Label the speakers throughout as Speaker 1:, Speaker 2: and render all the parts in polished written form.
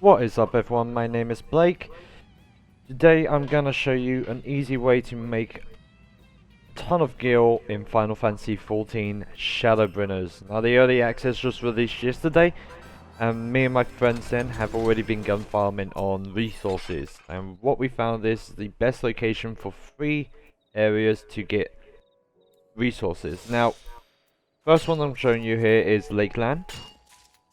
Speaker 1: What is up everyone, my name is Blake. Today I'm gonna show you an easy way to make a ton of gil in Final Fantasy XIV Shadowbringers. Now the early access just released yesterday and me and my friends then have already been gun farming on resources, and what we found is the best location for 3 areas to get resources. Now first one I'm showing you here is Lakeland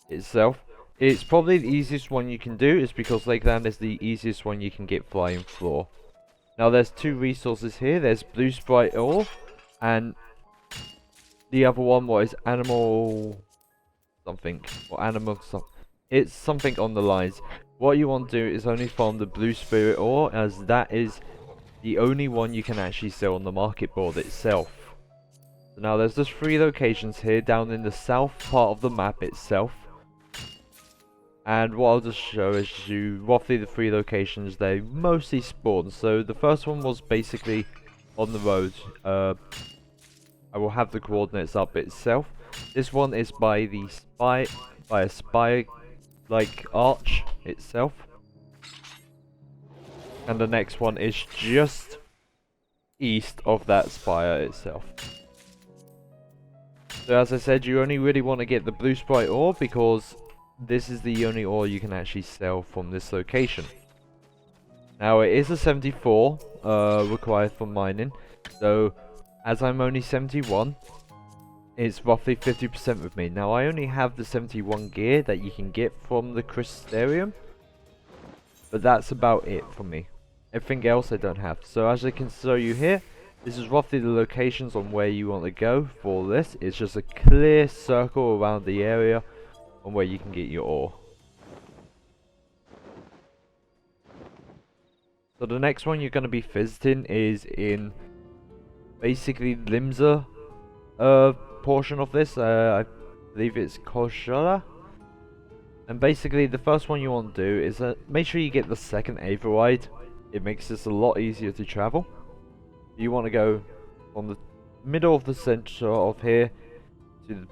Speaker 1: itself. It's probably the easiest one you can do, is because Lakeland is the easiest one you can get flying floor. Now there's 2 resources here. There's blue sprite ore and the other one, what is animal something or animal something. It's something on the lines. What you want to do is only farm the blue spirit ore, as that is the only one you can actually sell on the market board itself. So now there's just 3 locations here down in the south part of the map itself. And what I'll just show is you roughly the 3 locations they mostly spawn. So the first one was basically on the road. I will have the coordinates up itself. This one is by a spire like arch itself. And the next one is just east of that spire itself. So as I said, you only really want to get the blue sprite ore because this is the only ore you can actually sell from this location. Now it is a 74 required for mining, so as I'm only 71, it's roughly 50% with me. Now I only have the 71 gear that you can get from the Crystarium, but that's about it for me. Everything else I don't have. So as I can show you here, this is roughly the locations on where you want to go for this. It's just a clear circle around the area on where you can get your ore. So the next one you're going to be visiting is in basically Limsa portion of this. I believe it's Kholusia. And basically the first one you want to do is make sure you get the second Averide. It makes this a lot easier to travel. You want to go from the middle of the center of here to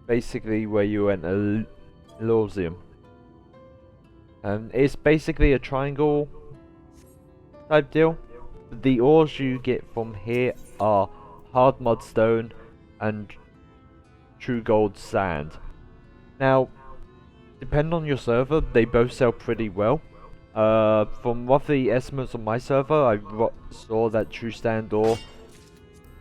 Speaker 1: basically where you went Kholusia. And it's basically a triangle type deal. The ores you get from here are hard mudstone and Truegold sand. Now, depending on your server, they both sell pretty well. From roughly estimates on my server, I saw that True Stand ore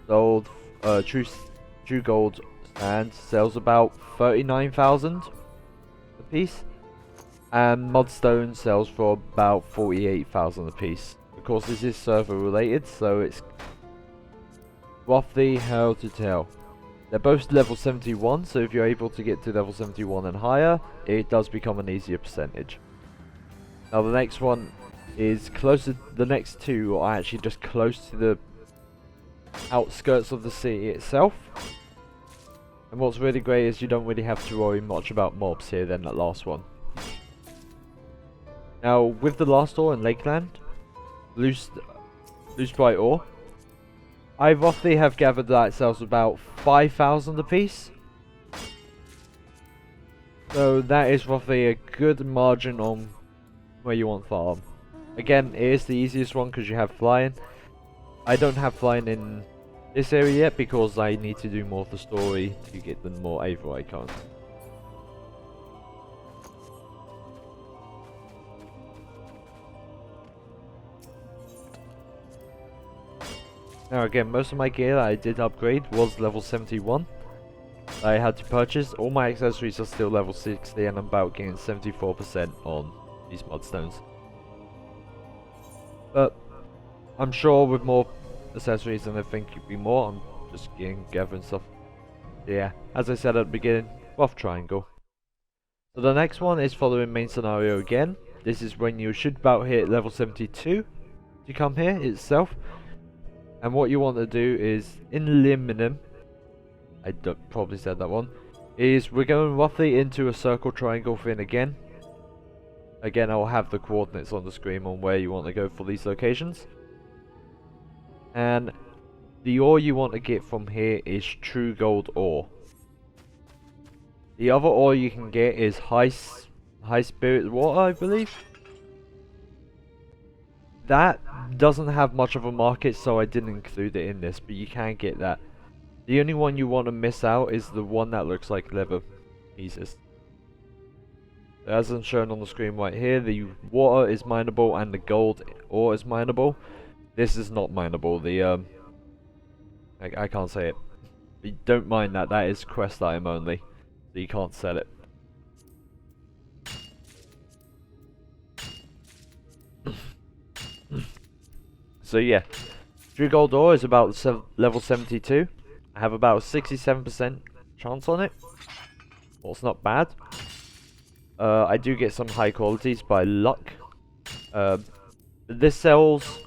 Speaker 1: sold, Truegold sand sells about 39,000 a piece, and Mudstone sells for about 48,000 a piece. Of course, this is server related, so it's roughly hard to tell. They're both level 71, so if you're able to get to level 71 and higher, it does become an easier percentage. Now the next one is closer, the next 2 are actually just close to the outskirts of the city itself. And what's really great is you don't really have to worry much about mobs here than that last one. Now with the last ore in Lakeland, blue sprite ore, I roughly have gathered that it sells about 5,000 a piece. So that is roughly a good margin on where you want farm. Again, it is the easiest one because you have flying. I don't have flying in this area yet because I need to do more of the story to get the more Averide cards. Now again, most of my gear that I did upgrade was level 71. I had to purchase. All my accessories are still level 60 and I'm about getting 74% on these mudstones. But I'm sure with more accessories and everything could be more. I'm just gathering stuff. Yeah, as I said at the beginning, rough triangle. So the next one is following main scenario again. This is when you should about hit level 72 to come here itself. And what you want to do is in Liminim, I probably said that one, is we're going roughly into a circle triangle thing again. Again, I'll have the coordinates on the screen on where you want to go for these locations. And the ore you want to get from here is Truegold ore. The other ore you can get is high spirit water, I believe. That doesn't have much of a market, so I didn't include it in this, but you can get that. The only one you want to miss out is the one that looks like leather pieces. As I'm shown on the screen right here, the water is mineable and the gold ore is mineable. This is not mineable. The I can't say it. But don't mind that. That is quest item only, so you can't sell it. So yeah, Truegold ore is about level 72. I have about a 67% chance on it. Well, it's not bad. I do get some high qualities by luck. This sells...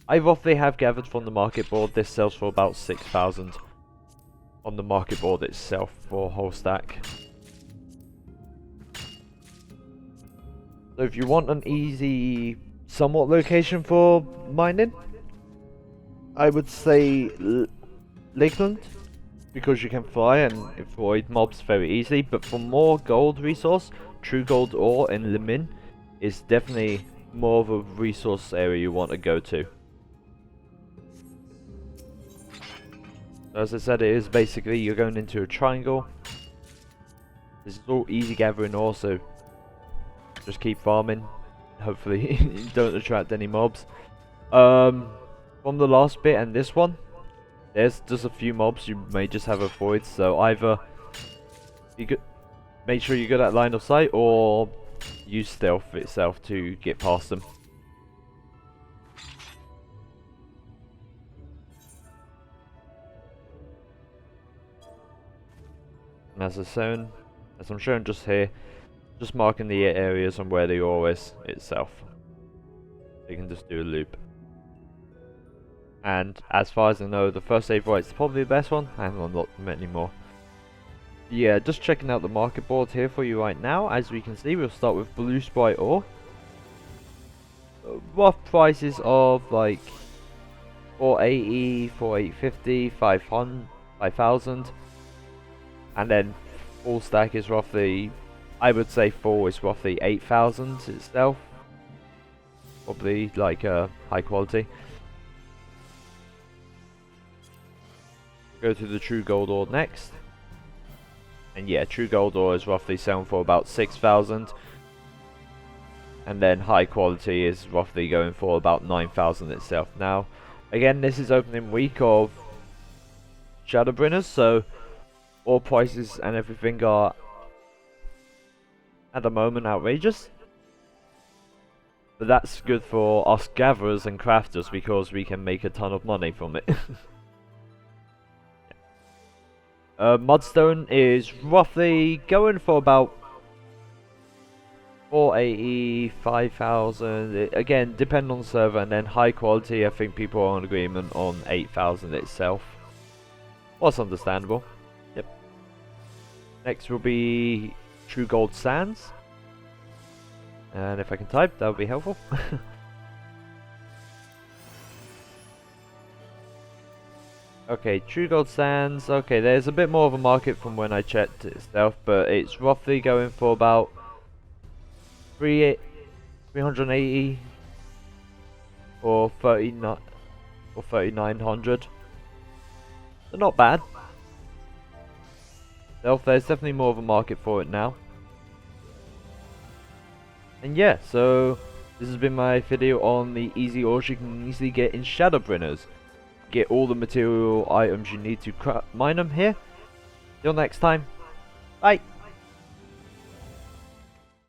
Speaker 1: I roughly have gathered from the market board, this sells for about 6,000 on the market board itself for a whole stack. So if you want an easy, somewhat location for mining, I would say Lakeland, because you can fly and avoid mobs very easily. But for more gold resource, Truegold ore in Limin is definitely more of a resource area you want to go to. As I said, it is basically you're going into a triangle. This is all easy gathering ore, so just keep farming. Hopefully you don't attract any mobs. From the last bit and this one, there's just a few mobs you may just have avoid. So either you could make sure you get that line of sight, or use stealth itself to get past them. As I'm showing just here, just marking the areas and where the ore is itself. You can just do a loop. And as far as I know, the first save point is probably the best one. I haven't unlocked many more. Yeah, just checking out the market board here for you right now. As we can see, we'll start with blue sprite ore. Rough prices of like 480, 4850, 500, 5000. And then full stack is roughly, I would say full is roughly 8,000 itself. Probably like high quality. Go to the Truegold ore next. And yeah, Truegold ore is roughly selling for about 6,000. And then high quality is roughly going for about 9,000 itself. Now, again, this is opening week of Shadowbringers, so all prices and everything are at the moment outrageous. But that's good for us gatherers and crafters because we can make a ton of money from it. Mudstone is roughly going for about 480, 5,000. Again, depending on the server, and then high quality, I think people are on agreement on 8,000 itself. What's understandable. Yep. Next will be Truegold Sands. And if I can type, that would be helpful. Okay, Truegold Sands. Okay, there's a bit more of a market from when I checked itself, but it's roughly going for about 380 or 39 or 3,900. So not bad. There's definitely more of a market for it now. And yeah, so this has been my video on the easy ores you can easily get in Shadowbringers. Get all the material items you need to mine them here. Till next time, bye.